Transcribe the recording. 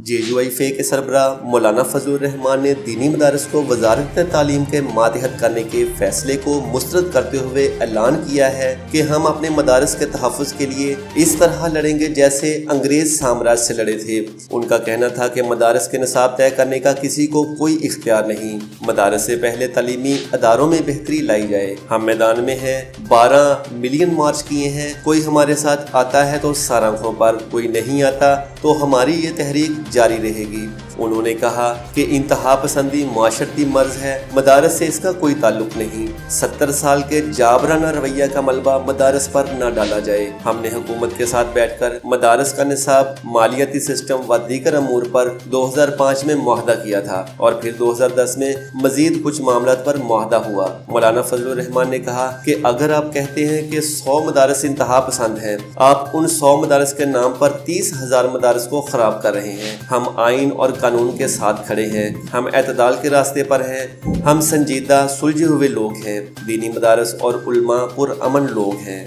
JUIFA के सरबरा मौलाना फजलुर रहमान ने दीनी मदारस को वजारत तालीम के मातहत करने के फैसले को मुस्तरद करते हुए ऐलान किया है कि हम अपने मदारस के तहफ़्फ़ुज़ के लिए इस तरह लड़ेंगे जैसे अंग्रेज साम्राज्य से लड़े थे। उनका कहना था कि मदारस के निसाब तय करने का किसी को कोई इख्तियार नहीं, मदारस से पहले तालीमी अदारों में बेहतरी लाई जाए। हम मैदान में हैं, 12 मिलियन मार्च किए हैं, कोई हमारे साथ आता है तो सराखों पर, कोई नहीं आता तो हमारी ये तहरीक जारी रहेगी। उन्होंने कहा कि इंतहा पसंदी माशरती मर्ज है, मदारस से इसका कोई ताल्लुक नहीं। 70 साल के जाबराना रवैया का मलबा मदारस पर न डाला जाए। हमने हुकूमत के साथ बैठकर मदारस का निसाब, मालियाती सिस्टम व दीगर अमूर पर 2005 में मुआहदा किया था और फिर 2010 में मजीद कुछ मामलात पर मुआहदा हुआ। मौलाना फजलुर रहमान ने कहा कि अगर आप कहते हैं कि 100 मदारस इंतहा पसंद हैं, आप उन 100 मदारस के नाम पर 30,000 मदारस को ख़राब कर रहे हैं। हम आइन और कानून के साथ खड़े हैं, हम एतदाल के रास्ते पर हैं, हम संजीदा सुलझे हुए लोग हैं, दीनी मदारस और उलमा पुरअमन लोग हैं।